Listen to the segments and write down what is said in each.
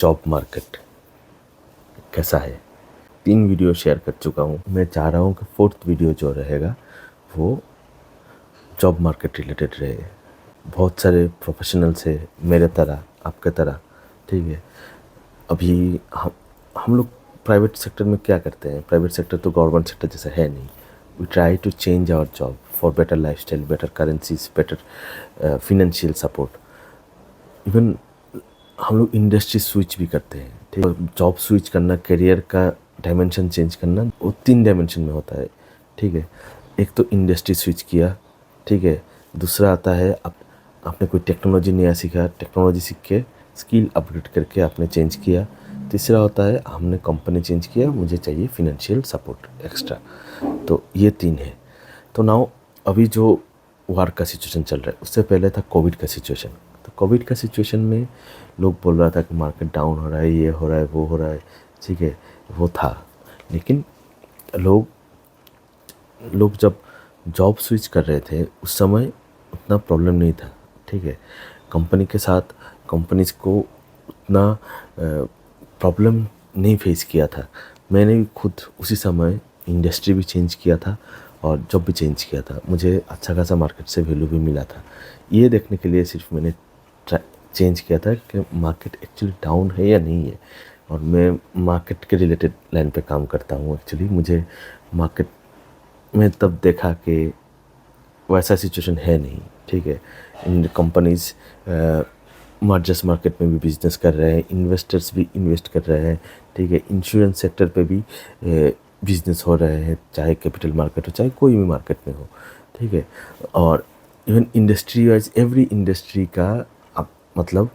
Job market कैसा है। 3 video share कर चुका हूँ। मैं चाह रहा हूँ कि 4th वीडियो जो रहेगा वो जॉब मार्केट रिलेटेड रहे। बहुत सारे प्रोफेशनल्स है मेरे तरह, आपके तरह, ठीक है। अभी हम लोग प्राइवेट सेक्टर में क्या करते हैं? प्राइवेट सेक्टर तो गवर्नमेंट सेक्टर जैसा है नहीं। We try to change our job for better lifestyle, better currencies, better financial support. Even हम लोग इंडस्ट्री स्विच भी करते हैं, ठीक है। जॉब स्विच करना, करियर का डायमेंशन चेंज करना, वो 3 डायमेंशन में होता है, ठीक है। एक तो इंडस्ट्री स्विच किया, ठीक है। दूसरा आता है आपने कोई टेक्नोलॉजी नया सीखा, टेक्नोलॉजी सीख के स्किल अपग्रेड करके आपने चेंज किया। तीसरा होता है हमने कंपनी चेंज किया, मुझे चाहिए फिनेंशियल सपोर्ट एक्स्ट्रा। तो ये 3 है। तो नाउ अभी जो वार का सिचुएशन चल रहा है, उससे पहले था कोविड का सिचुएशन। तो कोविड का सिचुएशन में लोग बोल रहा था कि मार्केट डाउन हो रहा है, ये हो रहा है, वो हो रहा है, ठीक है, वो था। लेकिन लोग जब जॉब स्विच कर रहे थे उस समय उतना प्रॉब्लम नहीं था, ठीक है। कंपनी के साथ कंपनीज को उतना प्रॉब्लम नहीं फेस किया था। मैंने भी खुद उसी समय इंडस्ट्री भी चेंज किया था और जॉब भी चेंज किया था। मुझे अच्छा खासा मार्केट से वैल्यू भी मिला था। ये देखने के लिए सिर्फ मैंने चेंज किया था कि मार्केट एक्चुअली डाउन है या नहीं है। और मैं मार्केट के रिलेटेड लाइन पे काम करता हूँ एक्चुअली। मुझे मार्केट में तब देखा कि वैसा सिचुएशन है नहीं, ठीक है। इन कंपनीज मर्जर्स मार्केट में भी बिजनेस कर रहे हैं, इन्वेस्टर्स भी इन्वेस्ट कर रहे हैं, ठीक है। इंश्योरेंस सेक्टर पे भी बिजनेस हो रहे हैं, चाहे कैपिटल मार्केट हो, चाहे कोई भी मार्केट में हो, ठीक है। और even industry wise every industry का मतलब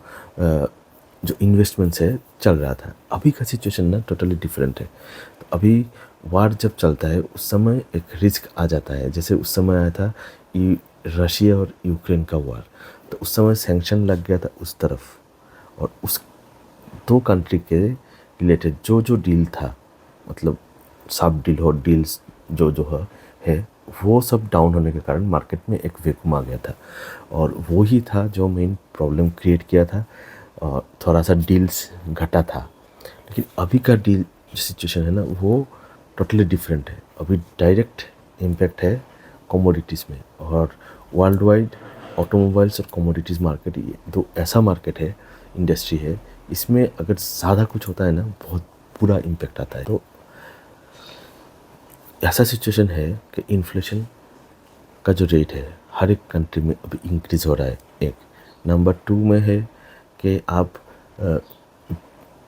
जो इन्वेस्टमेंट्स है चल रहा था। अभी का सिचुएशन ना टोटली डिफरेंट है। तो अभी वार जब चलता है उस समय एक रिस्क आ जाता है। जैसे उस समय आया था रशिया और यूक्रेन का वार, तो उस समय सैंक्शन लग गया था उस तरफ, और उस 2 कंट्री के रिलेटेड जो डील था, मतलब सब डील हो डील्स जो है वो सब डाउन होने के कारण मार्केट में एक वैक्यूम आ गया था। और वो ही था जो मेन प्रॉब्लम क्रिएट किया था, और थोड़ा सा डील्स घटा था। लेकिन अभी का डील जो सिचुएशन है ना वो टोटली डिफरेंट है। अभी डायरेक्ट इम्पैक्ट है कमोडिटीज़ में, और वर्ल्ड वाइड ऑटोमोबाइल्स और कमोडिटीज़ मार्केट, ये 2 ऐसा मार्केट है, इंडस्ट्री है, इसमें अगर ज़्यादा कुछ होता है ना बहुत बुरा इम्पैक्ट आता है। तो ऐसा सिचुएशन है कि इन्फ्लेशन का जो रेट है हर एक कंट्री में अभी इंक्रीज़ हो रहा है। एक नंबर 2 में है कि आप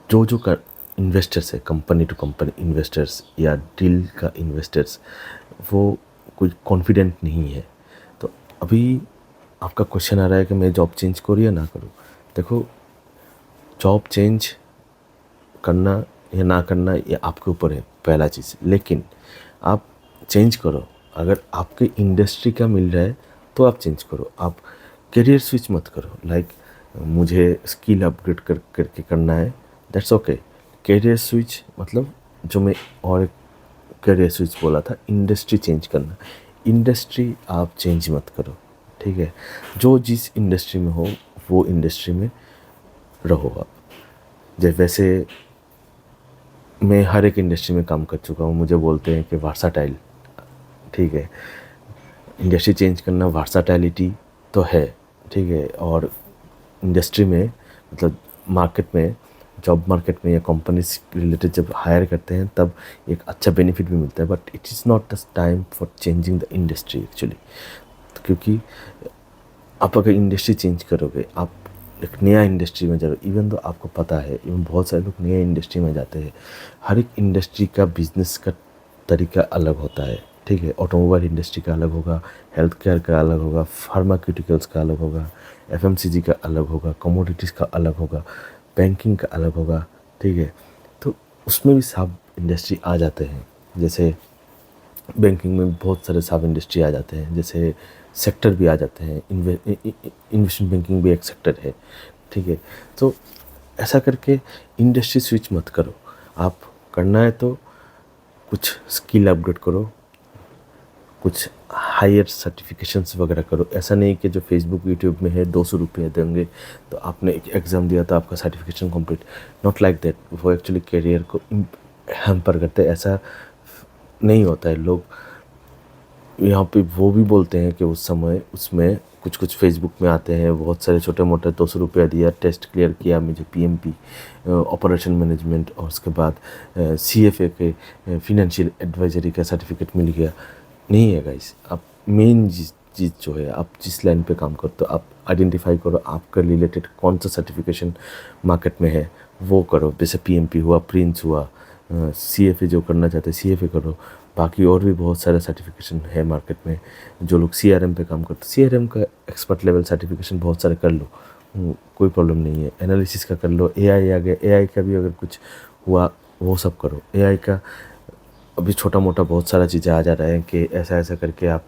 जो का इन्वेस्टर्स है, कंपनी टू कंपनी इन्वेस्टर्स या डील का इन्वेस्टर्स, वो कोई कॉन्फिडेंट नहीं है। तो अभी आपका क्वेश्चन आ रहा है कि मैं जॉब चेंज करूँ या ना करूँ। देखो, जॉब चेंज करना या ना करना ये आपके ऊपर है, पहला चीज़। लेकिन आप चेंज करो, अगर आपके इंडस्ट्री का मिल रहा है तो आप चेंज करो। आप करियर स्विच मत करो। लाइक मुझे स्किल अपग्रेड करके करना है, दैट्स ओके। करियर स्विच मतलब जो मैं और एक करियर स्विच बोला था, इंडस्ट्री चेंज करना। इंडस्ट्री आप चेंज मत करो, ठीक है। जो जिस इंडस्ट्री में हो वो इंडस्ट्री में रहो आप। जैसे वैसे मैं हर एक इंडस्ट्री में काम कर चुका हूँ। मुझे बोलते हैं कि वर्साटाइल, ठीक है। इंडस्ट्री चेंज करना वर्साटाइलिटी तो है, ठीक है। और इंडस्ट्री में मतलब मार्केट में, जॉब मार्केट में या कंपनी रिलेटेड जब हायर करते हैं तब एक अच्छा बेनिफिट भी मिलता है। But it is not the time for changing the industry actually. क्योंकि आप अगर इंडस्ट्री चेंज करोगे, आप एक नया इंडस्ट्री में जाओगे, इवन तो आपको पता है, इवन बहुत सारे लोग नया इंडस्ट्री में जाते हैं। हर एक इंडस्ट्री का बिजनेस का तरीका अलग होता है, ठीक है। ऑटोमोबाइल इंडस्ट्री का अलग होगा, हेल्थ केयर का अलग होगा, फार्माक्यूटिकल्स का अलग होगा, एफएमसीजी का अलग होगा, कमोडिटीज़ का अलग होगा, बैंकिंग का अलग होगा, ठीक है। तो उसमें भी सब इंडस्ट्री आ जाते हैं। जैसे बैंकिंग में बहुत सारे सब इंडस्ट्री आ जाते हैं, जैसे सेक्टर भी आ जाते हैं। इन्वेस्टमेंट बैंकिंग भी एक सेक्टर है, ठीक है। तो ऐसा करके इंडस्ट्री स्विच मत करो। आप करना है तो कुछ स्किल अपग्रेड करो, कुछ हायर सर्टिफिकेशंस वगैरह करो। ऐसा नहीं कि जो फेसबुक यूट्यूब में है 200 रुपये देंगे तो आपने एक एग्ज़ाम दिया तो आपका certification complete, not like that. वो एक्चुअली करियर को हैम्पर करते हैं, ऐसा नहीं होता है। लोग यहाँ पे वो भी बोलते हैं कि उस समय उसमें कुछ फेसबुक में आते हैं बहुत सारे छोटे मोटे 200 रुपया दिया, टेस्ट क्लियर किया, मुझे पीएमपी ऑपरेशन मैनेजमेंट और उसके बाद सीएफए के फिनेंशियल एडवाइजरी का सर्टिफिकेट मिल गया। नहीं है गाइस, आप मेन चीज़ जो है, आप जिस लाइन पे काम करते हो आप आइडेंटिफाई करो आपका रिलेटेड कौन सा सर्टिफिकेशन मार्केट में है वो करो। जैसे पीएमपी हुआ, प्रिंस हुआ, सीएफए जो करना चाहते हैं सीएफए करो। बाकी और भी बहुत सारे सर्टिफिकेशन है मार्केट में। जो लोग सीआरएम पे काम करते हैं सीआरएम का एक्सपर्ट लेवल सर्टिफिकेशन बहुत सारे कर लो, कोई प्रॉब्लम नहीं है। एनालिसिस का कर लो, एआई आ गया, एआई का भी अगर कुछ हुआ वो सब करो। एआई का अभी छोटा मोटा बहुत सारा चीज़ें आ जा रहा है कि ऐसा ऐसा करके आप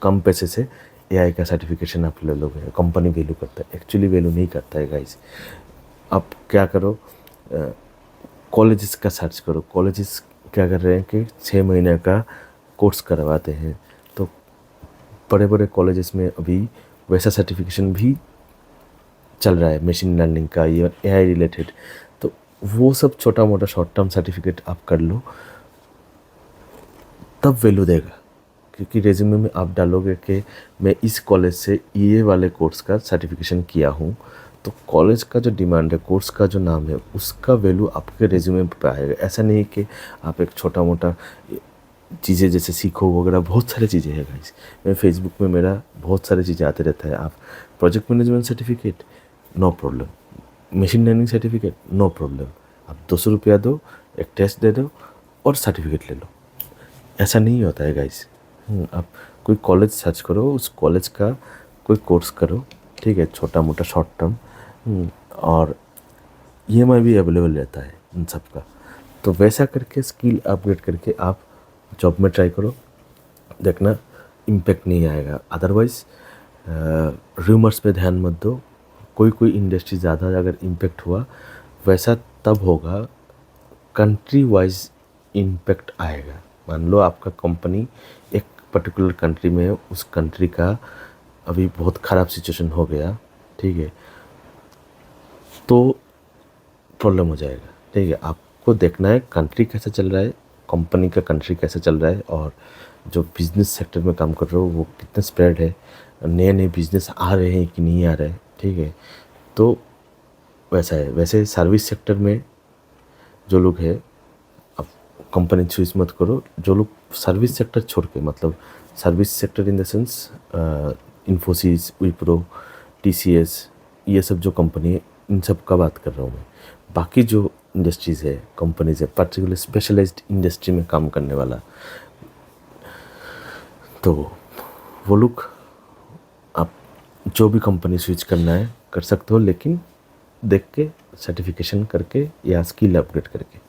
कम पैसे से एआई का सर्टिफिकेशन आप ले लोगे। कंपनी वैल्यू करता है, एक्चुअली वैल्यू नहीं करता है गाइस। आप क्या करो, कॉलेजेस का सर्च करो। कॉलेजेस क्या कर रहे हैं कि 6 महीने का कोर्स करवाते हैं, तो बड़े बड़े कॉलेजेस में अभी वैसा सर्टिफिकेशन भी चल रहा है मशीन लर्निंग का या एआई रिलेटेड। तो वो सब छोटा मोटा शॉर्ट टर्म सर्टिफिकेट आप कर लो, तब वैल्यू देगा। क्योंकि रेज्यूमे में आप डालोगे कि मैं इस कॉलेज से ये वाले कोर्स का सर्टिफिकेशन किया हूँ, तो कॉलेज का जो डिमांड है, कोर्स का जो नाम है, उसका वैल्यू आपके रेज्यूमे पे आएगा। ऐसा नहीं कि आप एक छोटा मोटा चीज़ें जैसे सीखो वगैरह, बहुत सारी चीज़ें हैं गाइस। मैं फेसबुक में मेरा बहुत सारी चीज़ें आते रहता है। आप project management certificate, no problem. Machine learning certificate, no problem. आप 200 रुपया दो, एक टेस्ट दे दो और सर्टिफिकेट ले लो। ऐसा नहीं होता है गाइस। आप कोई कॉलेज सर्च करो, उस कॉलेज का कोई कोर्स करो, ठीक है, छोटा मोटा शॉर्ट टर्म, और ईएमआई भी अवेलेबल रहता है उन सब का। तो वैसा करके स्किल अपग्रेड करके आप जॉब में ट्राई करो, देखना इम्पैक्ट नहीं आएगा। अदरवाइज़ रूमर्स पे ध्यान मत दो। कोई इंडस्ट्री ज़्यादा अगर इम्पैक्ट हुआ वैसा तब होगा, कंट्री वाइज इम्पैक्ट आएगा। मान लो आपका कंपनी एक पर्टिकुलर कंट्री में है, उस कंट्री का अभी बहुत ख़राब सिचुएशन हो गया, ठीक है, तो प्रॉब्लम हो जाएगा। ठीक है, आपको देखना है कंट्री कैसा चल रहा है, कंपनी का कंट्री कैसा चल रहा है, और जो बिज़नेस सेक्टर में काम कर रहे हो वो कितना स्प्रेड है, नए नए बिज़नेस आ रहे हैं कि नहीं आ रहे हैं। ठीक है, तो वैसा है। वैसे सर्विस सेक्टर में जो लोग हैं, अब कंपनी चूज मत करो। जो लोग सर्विस सेक्टर छोड़ के, मतलब service sector in the sense Infosys, Wipro, TCS, ये सब जो कंपनी है, इन सब का बात कर रहा हूँ मैं। बाकी जो इंडस्ट्रीज़ है, कंपनीज है, पर्टिकुलर स्पेशलाइज्ड इंडस्ट्री में काम करने वाला, तो वो लोग, आप जो भी कंपनी स्विच करना है कर सकते हो, लेकिन देख के, सर्टिफिकेशन करके या स्किल अपग्रेड करके।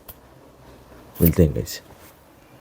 मिलते हैं गाइस।